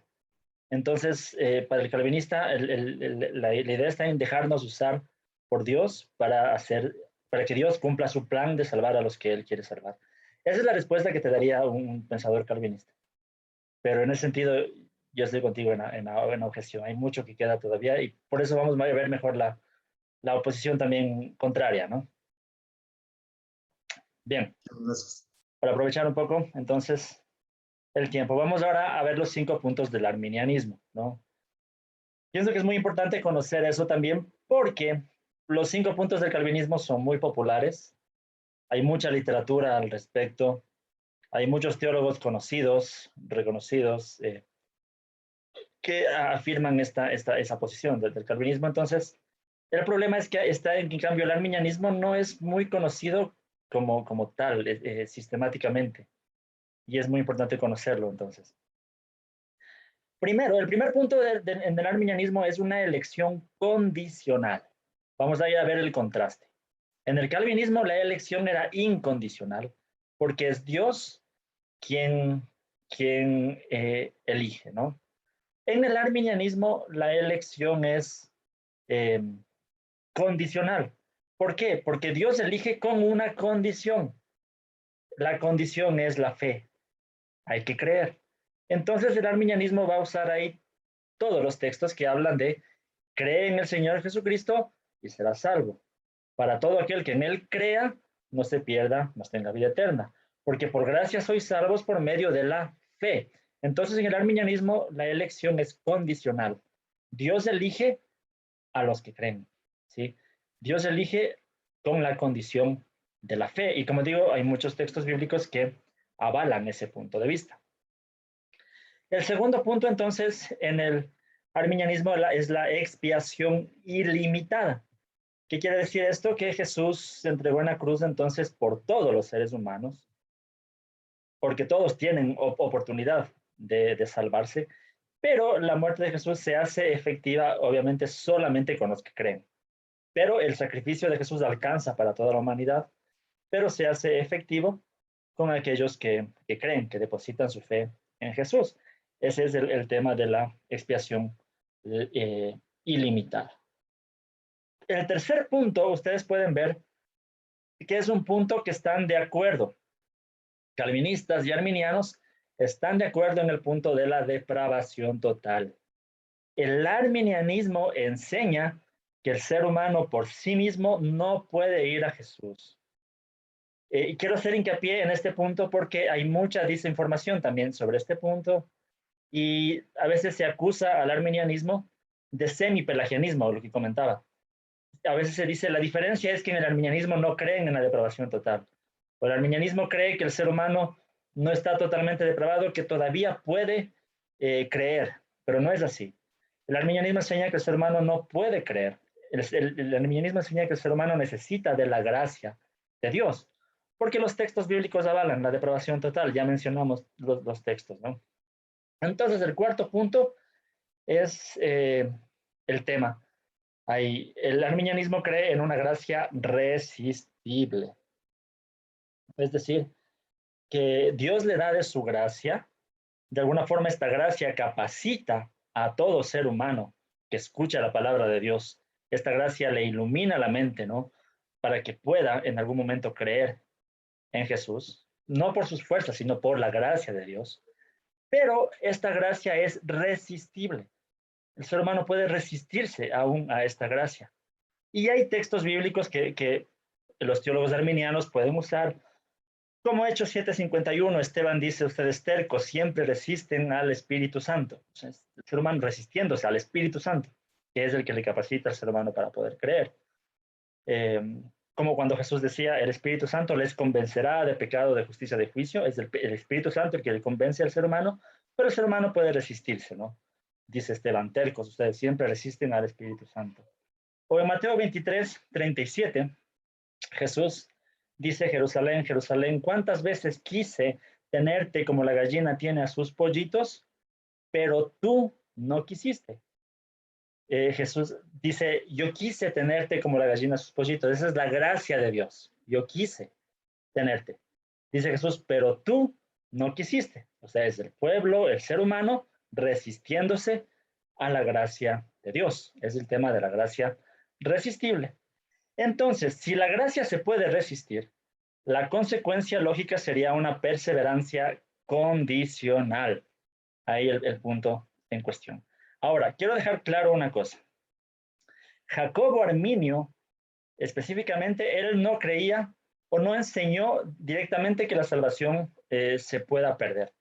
B: Entonces, para el calvinista, la idea está en dejarnos usar por Dios para que Dios cumpla su plan de salvar a los que Él quiere salvar. Esa es la respuesta que te daría un pensador calvinista. Pero en ese sentido, yo estoy contigo en objeción. Hay mucho que queda todavía y por eso vamos a ver mejor la oposición también contraria, ¿no? Bien,
E: Gracias.
B: para aprovechar un poco, entonces, el tiempo. Vamos ahora a ver los 5 puntos del arminianismo, ¿no? Pienso que es muy importante conocer eso también porque los 5 puntos del calvinismo son muy populares, hay mucha literatura al respecto, hay muchos teólogos conocidos, reconocidos, que afirman esa posición del calvinismo. Entonces, el problema es que está en cambio el arminianismo no es muy conocido como tal, sistemáticamente, y es muy importante conocerlo entonces. Primero, el primer punto en el arminianismo es una elección condicional. Vamos a ir a ver el contraste. En el calvinismo la elección era incondicional, porque es Dios quien, quien elige, ¿no? En el arminianismo, la elección es condicional. ¿Por qué? Porque Dios elige con una condición. La condición es la fe. Hay que creer. Entonces el arminianismo va a usar ahí todos los textos que hablan de cree en el Señor Jesucristo y será salvo. Para todo aquel que en él crea, no se pierda, mas tenga vida eterna. Porque por gracia sois salvos por medio de la fe. Entonces en el arminianismo la elección es condicional. Dios elige a los que creen, ¿sí? Dios elige con la condición de la fe. Y como digo, hay muchos textos bíblicos que avalan ese punto de vista. El segundo punto, entonces, en el arminianismo es la expiación ilimitada. ¿Qué quiere decir esto? Que Jesús se entregó en la cruz entonces por todos los seres humanos, porque todos tienen oportunidad de salvarse, pero la muerte de Jesús se hace efectiva, obviamente, solamente con los que creen. Pero el sacrificio de Jesús alcanza para toda la humanidad, pero se hace efectivo con aquellos que creen, que depositan su fe en Jesús. Ese es el tema de la expiación ilimitada. El tercer punto, ustedes pueden ver que es un punto que están de acuerdo. Calvinistas y arminianos están de acuerdo en el punto de la depravación total. El arminianismo enseña que el ser humano por sí mismo no puede ir a Jesús. Y quiero hacer hincapié en este punto porque hay mucha desinformación también sobre este punto y a veces se acusa al arminianismo de semipelagianismo, lo que comentaba. A veces se dice la diferencia es que en el arminianismo no creen en la depravación total. O el arminianismo cree que el ser humano no está totalmente depravado, que todavía puede creer, pero no es así. El arminianismo enseña que el ser humano no puede creer. El arminianismo enseña que el ser humano necesita de la gracia de Dios, porque los textos bíblicos avalan la depravación total, ya mencionamos los textos, ¿no? Entonces, el cuarto punto es el tema. El arminianismo cree en una gracia resistible. Es decir, que Dios le da de su gracia, de alguna forma esta gracia capacita a todo ser humano que escucha la palabra de Dios. Esta gracia le ilumina la mente, ¿no? Para que pueda en algún momento creer en Jesús, no por sus fuerzas, sino por la gracia de Dios. Pero esta gracia es resistible. El ser humano puede resistirse aún a esta gracia. Y hay textos bíblicos que los teólogos arminianos pueden usar, como Hechos 7:51, Esteban dice, ustedes tercos siempre resisten al Espíritu Santo. O sea, el ser humano resistiéndose al Espíritu Santo, que es el que le capacita al ser humano para poder creer. Como cuando Jesús decía, el Espíritu Santo les convencerá de pecado, de justicia, de juicio. Es el Espíritu Santo el que le convence al ser humano, pero el ser humano puede resistirse, ¿no? Dice Esteban, tercos, ustedes siempre resisten al Espíritu Santo. O en Mateo 23:37, Jesús dice, Jerusalén, Jerusalén, ¿cuántas veces quise tenerte como la gallina tiene a sus pollitos, pero tú no quisiste? Jesús dice, yo quise tenerte como la gallina a sus pollitos. Esa es la gracia de Dios. Yo quise tenerte. Dice Jesús, pero tú no quisiste. O sea, es el pueblo, el ser humano, resistiéndose a la gracia de Dios. Es el tema de la gracia resistible. Entonces, si la gracia se puede resistir, la consecuencia lógica sería una perseverancia condicional. Ahí el punto en cuestión. Ahora, quiero dejar claro una cosa. Jacobo Arminio, específicamente, él no creía o no enseñó directamente que la salvación se pueda perder.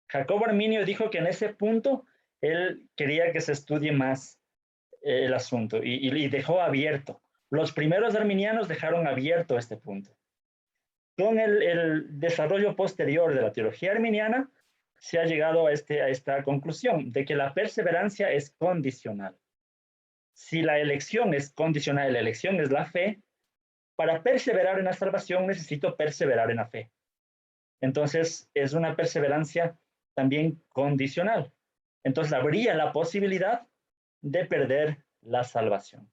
B: Jacobo Arminio dijo que en ese punto él quería que se estudie más el asunto y dejó abierto. Los primeros arminianos dejaron abierto este punto. Con el desarrollo posterior de la teología arminiana, se ha llegado a esta conclusión de que la perseverancia es condicional. Si la elección es condicional, la elección es la fe, para perseverar en la salvación necesito perseverar en la fe. Entonces, es una perseverancia también condicional. Entonces, habría la posibilidad de perder la salvación.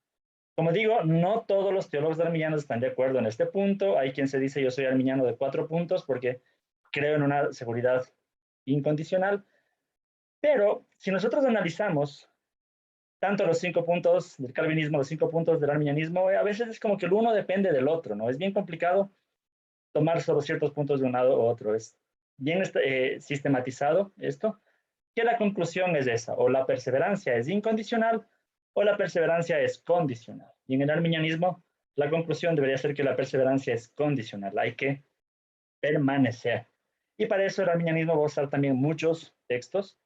B: Como digo, no todos los teólogos arminianos están de acuerdo en este punto. Hay quien se dice yo soy arminiano de 4 puntos porque creo en una seguridad incondicional. Pero si nosotros analizamos tanto los 5 puntos del calvinismo, los 5 puntos del arminianismo, a veces es como que el uno depende del otro, ¿no? Es bien complicado tomar solo ciertos puntos de un lado u otro. Es bien sistematizado esto, que la conclusión es esa, o la perseverancia es incondicional o la perseverancia es condicional. Y en el arminianismo, la conclusión debería ser que la perseverancia es condicional, hay que permanecer. Y para eso el arminianismo va a usar también muchos textos.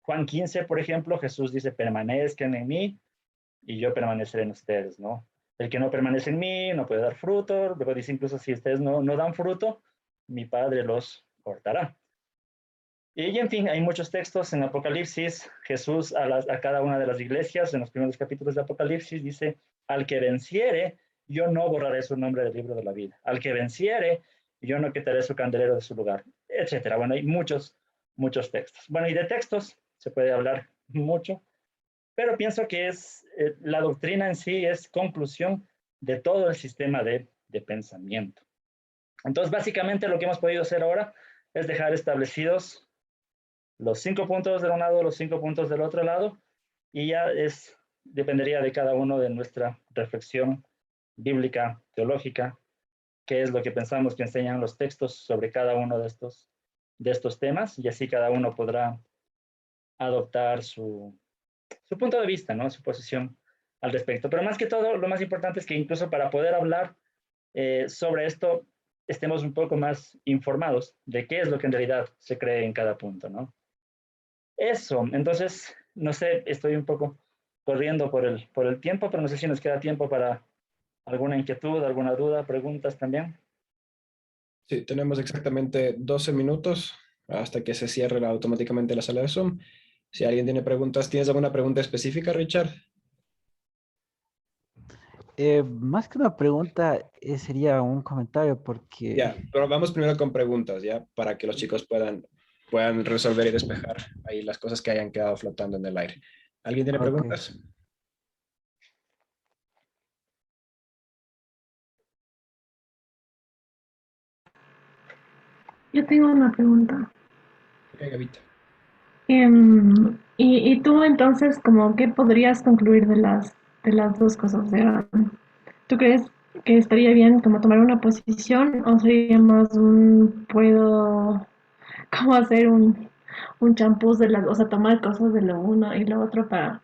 B: Juan 15, por ejemplo, Jesús dice, permanezcan en mí y yo permaneceré en ustedes, ¿no? El que no permanece en mí no puede dar fruto. Luego dice incluso, si ustedes no dan fruto, mi Padre los cortará. Y en fin, hay muchos textos en Apocalipsis. Jesús a cada una de las iglesias, en los primeros capítulos de Apocalipsis, dice, al que venciere, yo no borraré su nombre del libro de la vida. Al que venciere, yo no quitaré su candelero de su lugar, etcétera. Bueno, hay muchos textos. Bueno, y de textos se puede hablar mucho, pero pienso que la doctrina en sí es conclusión de todo el sistema de pensamiento. Entonces, básicamente lo que hemos podido hacer ahora es dejar establecidos los 5 puntos de un lado, los 5 puntos del otro lado, y ya dependería de cada uno de nuestra reflexión bíblica, teológica, qué es lo que pensamos que enseñan los textos sobre cada uno de estos temas, y así cada uno podrá adoptar su punto de vista, ¿no? Su posición al respecto. Pero más que todo, lo más importante es que incluso para poder hablar sobre esto, estemos un poco más informados de qué es lo que en realidad se cree en cada punto, ¿no? Eso, entonces, no sé, estoy un poco corriendo por el tiempo, pero no sé si nos queda tiempo para alguna inquietud, alguna duda, preguntas también.
A: Sí, tenemos exactamente 12 minutos hasta que se cierre automáticamente la sala de Zoom. Si alguien tiene preguntas, ¿tienes alguna pregunta específica, Richard?
D: Más que una pregunta, sería un comentario porque...
A: Ya, pero vamos primero con preguntas, ¿ya? Para que los chicos puedan resolver y despejar ahí las cosas que hayan quedado flotando en el aire. ¿Alguien tiene
D: Ok.
A: preguntas?
F: Yo tengo una pregunta.
A: Ok, Gavita.
F: Y tú entonces, como, ¿qué podrías concluir de las dos cosas? O sea, ¿tú crees que estaría bien como tomar una posición o sería más puedo como hacer un champús de o sea, tomar cosas de lo uno y lo otro para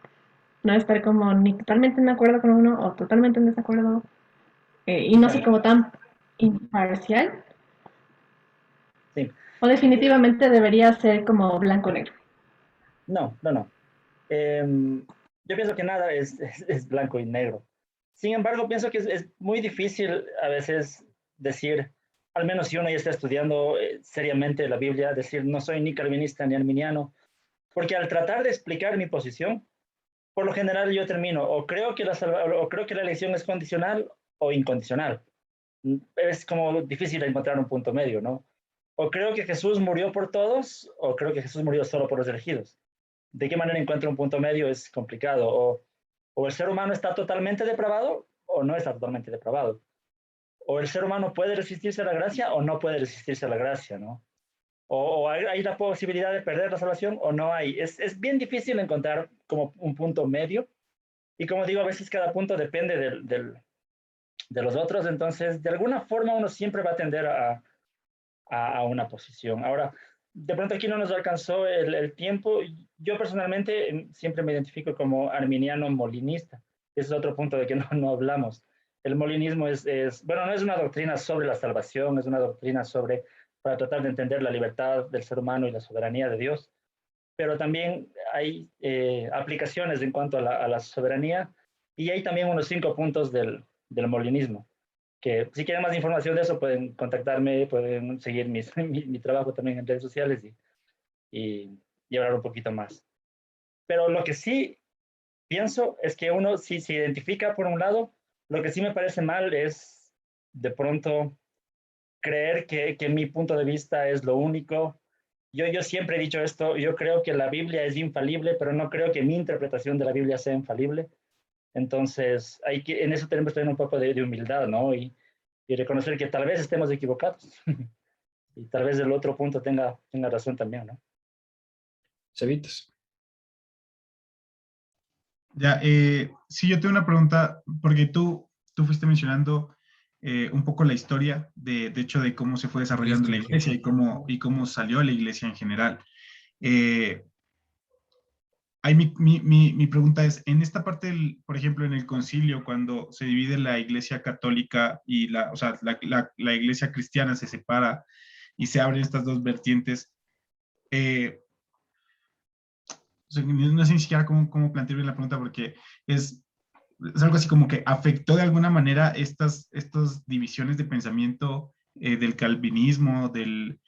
F: no estar como ni totalmente en acuerdo con uno o totalmente en desacuerdo y no ser como tan imparcial?
B: Sí.
F: ¿O definitivamente debería ser como blanco-negro?
B: No. Yo pienso que nada es blanco y negro. Sin embargo, pienso que es muy difícil a veces decir, al menos si uno ya está estudiando seriamente la Biblia, decir no soy ni calvinista ni arminiano, porque al tratar de explicar mi posición, por lo general yo termino o creo que la elección es condicional o incondicional. Es como difícil encontrar un punto medio, ¿no? O creo que Jesús murió por todos o creo que Jesús murió solo por los elegidos. ¿De qué manera encuentro un punto medio? Es complicado. O el ser humano está totalmente depravado o no está totalmente depravado. O el ser humano puede resistirse a la gracia o no puede resistirse a la gracia, ¿no? O hay la posibilidad de perder la salvación o no hay. Es bien difícil encontrar como un punto medio. Y como digo, a veces cada punto depende de los otros. Entonces, de alguna forma uno siempre va a tender a una posición. Ahora, de pronto aquí no nos alcanzó el tiempo. Yo personalmente siempre me identifico como arminiano molinista. Ese es otro punto de que no hablamos. El molinismo bueno, no es una doctrina sobre la salvación, es una doctrina para tratar de entender la libertad del ser humano y la soberanía de Dios. Pero también hay aplicaciones en cuanto a la soberanía y hay también unos 5 puntos del molinismo que si quieren más información de eso pueden contactarme, pueden seguir mi trabajo también en redes sociales y hablar un poquito más. Pero lo que sí pienso es que uno si se identifica por un lado, lo que sí me parece mal es de pronto creer que mi punto de vista es lo único. Yo siempre he dicho esto, yo creo que la Biblia es infalible, pero no creo que mi interpretación de la Biblia sea infalible. Entonces, en eso tenemos que tener un poco de humildad, ¿no? Y reconocer que tal vez estemos equivocados y tal vez el otro punto tenga razón también, ¿no?
A: Cevitas.
E: Ya, sí, yo tengo una pregunta, porque tú fuiste mencionando un poco la historia, de hecho, de cómo se fue desarrollando la iglesia y cómo salió la iglesia en general. Ahí mi pregunta es, en esta parte, por ejemplo, en el concilio, cuando se divide la iglesia católica y o sea, la iglesia cristiana se separa y se abren estas dos vertientes, o sea, no sé ni siquiera cómo plantear bien la pregunta porque es algo así como que afectó de alguna manera estas divisiones de pensamiento del calvinismo, del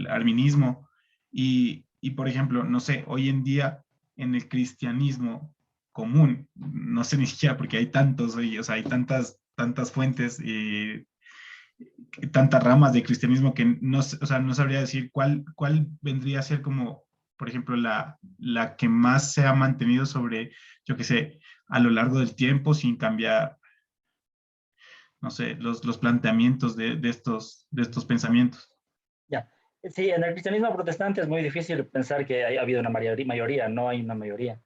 E: arminismo. Y, por ejemplo, no sé, hoy en día en el cristianismo común, no sé ni siquiera porque hay tantos, o sea, hay tantas fuentes y tantas ramas de cristianismo que no, o sea, no sabría decir cuál vendría a ser como, por ejemplo, la que más se ha mantenido sobre, yo qué sé, a lo largo del tiempo sin cambiar, no sé, los planteamientos de estos pensamientos.
B: Ya. Sí, en el cristianismo protestante es muy difícil pensar que ha habido una mayoría, no hay una mayoría.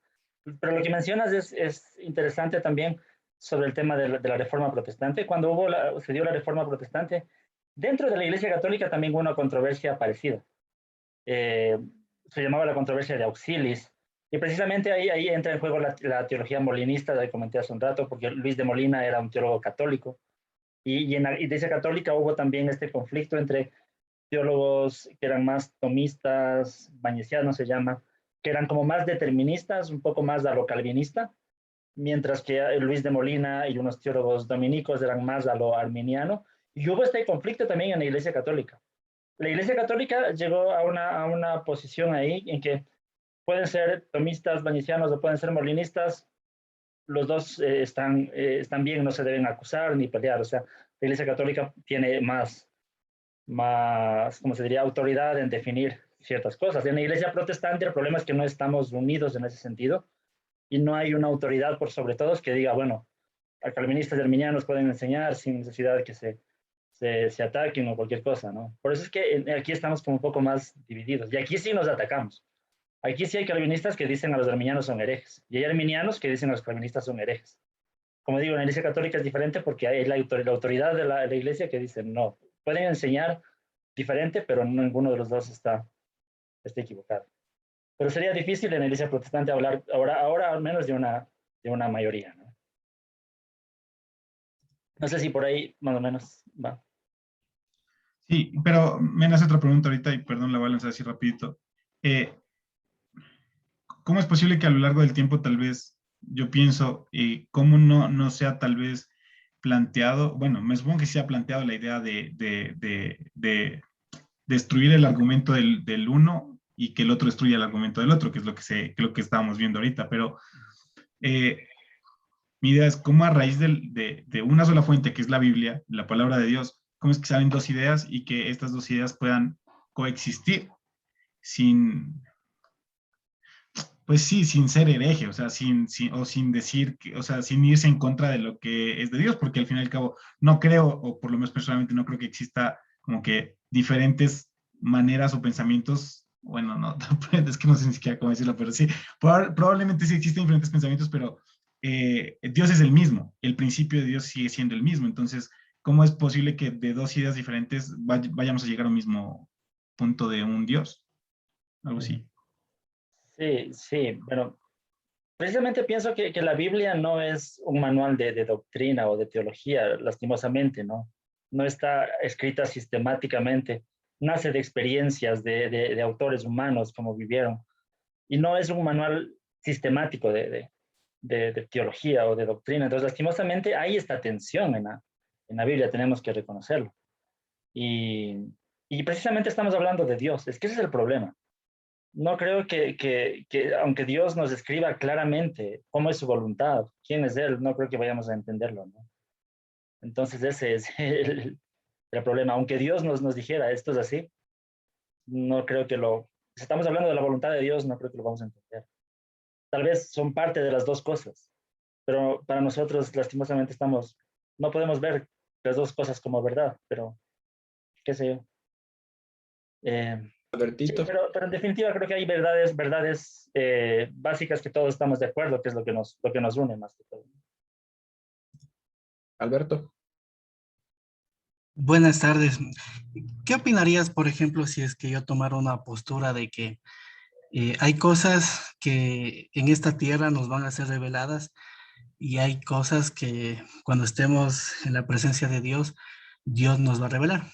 B: Pero lo que mencionas es interesante también sobre el tema de la reforma protestante. Cuando se dio la reforma protestante, dentro de la Iglesia Católica también hubo una controversia parecida. Eh, Se llamaba la controversia de Auxilis. Y precisamente ahí entra en juego la teología molinista, de que comenté hace un rato, porque Luis de Molina era un teólogo católico. Y en la Iglesia Católica hubo también este conflicto entre teólogos que eran más tomistas, bañesianos se llama, que eran como más deterministas, un poco más a lo calvinista, mientras que Luis de Molina y unos teólogos dominicos eran más a lo arminiano. Y hubo este conflicto también en la Iglesia Católica. La Iglesia Católica llegó a una posición ahí en que pueden ser tomistas, bañesianos o pueden ser molinistas, los dos están bien, no se deben acusar ni pelear. O sea, la Iglesia Católica tiene ¿cómo se diría?, autoridad en definir ciertas cosas. En la Iglesia Protestante el problema es que no estamos unidos en ese sentido y no hay una autoridad por sobre todos que diga, bueno, a calvinistas y arminianos pueden enseñar sin necesidad de que se ataquen o cualquier cosa, ¿no? Por eso es que aquí estamos como un poco más divididos. Y aquí sí nos atacamos. Aquí sí hay calvinistas que dicen a los arminianos son herejes. Y hay arminianos que dicen a los calvinistas son herejes. Como digo, en la Iglesia Católica es diferente porque hay la autoridad de la Iglesia que dice no. Pueden enseñar diferente, pero ninguno de los dos está equivocado. Pero sería difícil en la Iglesia Protestante hablar ahora al menos de una mayoría, ¿no? No sé si por ahí más o menos va.
E: Sí, pero me nace otra pregunta ahorita y perdón, la voy a lanzar así rapidito. ¿Cómo es posible que a lo largo del tiempo tal vez, yo pienso, cómo no sea tal vez planteado, bueno, me supongo que se ha planteado la idea de destruir el argumento del uno y que el otro destruya el argumento del otro, que es lo que estábamos viendo ahorita, pero mi idea es cómo a raíz de una sola fuente, que es la Biblia, la palabra de Dios, cómo es que salen dos ideas y que estas dos ideas puedan coexistir sin, pues sí, sin ser hereje, o sea, sin decir, o sea, sin irse en contra de lo que es de Dios, porque al fin y al cabo no creo, o por lo menos personalmente no creo que exista como que diferentes maneras o pensamientos, bueno, no, es que no sé ni siquiera cómo decirlo, pero sí, probablemente sí existen diferentes pensamientos, pero Dios es el mismo, el principio de Dios sigue siendo el mismo, entonces, ¿cómo es posible que de dos ideas diferentes vayamos a llegar al mismo punto de un Dios? Algo así.
B: Sí, sí, bueno, precisamente pienso que la Biblia no es un manual de doctrina o de teología, lastimosamente, ¿no? No está escrita sistemáticamente, nace de experiencias de autores humanos como vivieron, y no es un manual sistemático de teología o de doctrina. Entonces, lastimosamente, hay esta tensión en la Biblia, tenemos que reconocerlo. Y precisamente estamos hablando de Dios, es que ese es el problema. No creo que aunque Dios nos escriba claramente cómo es su voluntad, quién es Él, no creo que vayamos a entenderlo, ¿no? Entonces ese es el problema. Aunque Dios nos dijera esto es así, no creo si estamos hablando de la voluntad de Dios, no creo que lo vamos a entender. Tal vez son parte de las dos cosas, pero para nosotros lastimosamente no podemos ver las dos cosas como verdad, pero qué sé yo. Sí,
A: Albertito.
B: pero en definitiva creo que hay verdades básicas que todos estamos de acuerdo, que es lo que nos une más que todo.
A: Alberto.
G: Buenas tardes. ¿Qué opinarías, por ejemplo, si es que yo tomara una postura de que hay cosas que en esta tierra nos van a ser reveladas y hay cosas que cuando estemos en la presencia de Dios, Dios nos va a revelar?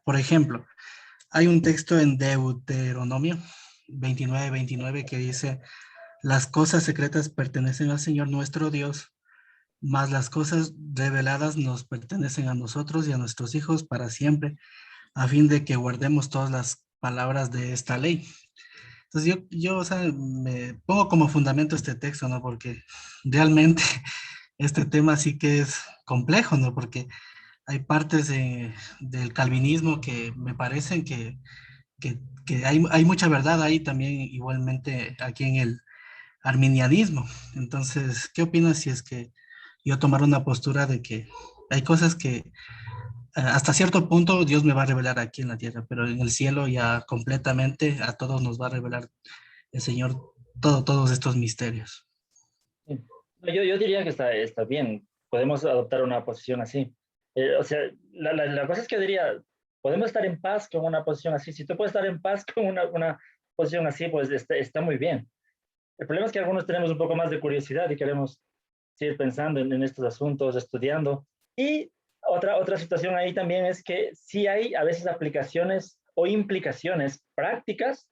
G: Por ejemplo, hay un texto en Deuteronomio 29:29 que dice, las cosas secretas pertenecen al Señor nuestro Dios, mas las cosas reveladas nos pertenecen a nosotros y a nuestros hijos para siempre, a fin de que guardemos todas las palabras de esta ley. Entonces o sea, me pongo como fundamento este texto, ¿no? Porque realmente este tema sí que es complejo, ¿no? Porque hay partes del calvinismo que me parecen que hay mucha verdad ahí también, igualmente aquí en el arminianismo. Entonces, ¿qué opinas si es que yo tomara una postura de que hay cosas que hasta cierto punto Dios me va a revelar aquí en la tierra, pero en el cielo ya completamente a todos nos va a revelar el Señor todos estos misterios?
B: Sí. No, yo diría que está bien, podemos adoptar una posición así. O sea, la cosa es que yo diría, podemos estar en paz con una posición así. Si tú puedes estar en paz con una posición así, pues está muy bien. El problema es que algunos tenemos un poco más de curiosidad y queremos seguir pensando en estos asuntos, estudiando. Y otra situación ahí también es que sí hay a veces aplicaciones o implicaciones prácticas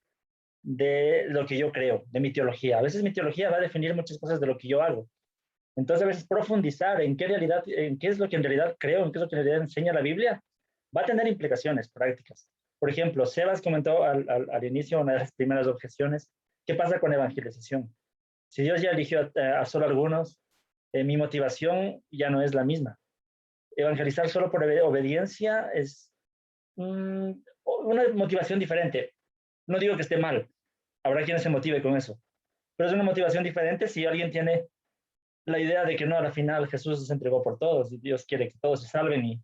B: de lo que yo creo, de mi teología. A veces mi teología va a definir muchas cosas de lo que yo hago. Entonces, a veces profundizar en qué es lo que en realidad creo, en qué es lo que en realidad enseña la Biblia, va a tener implicaciones prácticas. Por ejemplo, Sebas comentó al inicio una de las primeras objeciones, ¿qué pasa con evangelización? Si Dios ya eligió a solo algunos, mi motivación ya no es la misma. Evangelizar solo por obediencia es una motivación diferente. No digo que esté mal, habrá quien se motive con eso, pero es una motivación diferente si alguien tiene la idea de que no, al final Jesús se entregó por todos y Dios quiere que todos se salven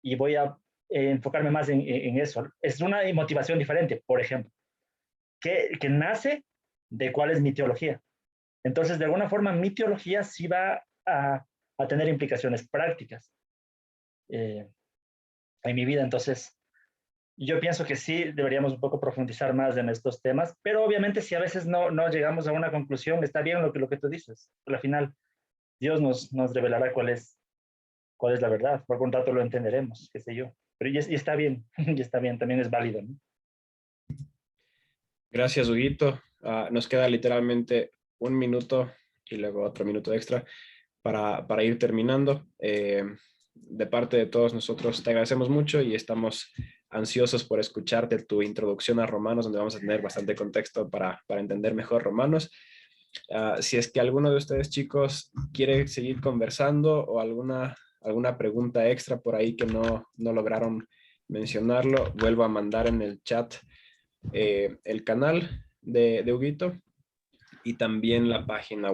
B: y voy a enfocarme más en eso. Es una motivación diferente, por ejemplo, que nace de cuál es mi teología. Entonces, de alguna forma, mi teología sí va a tener implicaciones prácticas en mi vida. Entonces, yo pienso que sí deberíamos un poco profundizar más en estos temas, pero obviamente si a veces no llegamos a una conclusión, está bien lo que tú dices. Al final, Dios nos revelará cuál es la verdad. Por algún rato lo entenderemos, qué sé yo. Pero y está bien, y está bien, también es válido, ¿no?
A: Gracias, Huguito. Nos queda literalmente un minuto y luego otro minuto extra para ir terminando. De parte de todos nosotros te agradecemos mucho y estamos ansiosos por escucharte tu introducción a Romanos, donde vamos a tener bastante contexto para entender mejor Romanos. Si es que alguno de ustedes, chicos, quiere seguir conversando o alguna pregunta extra por ahí que no lograron mencionarlo, vuelvo a mandar en el chat el canal de Huguito y también la página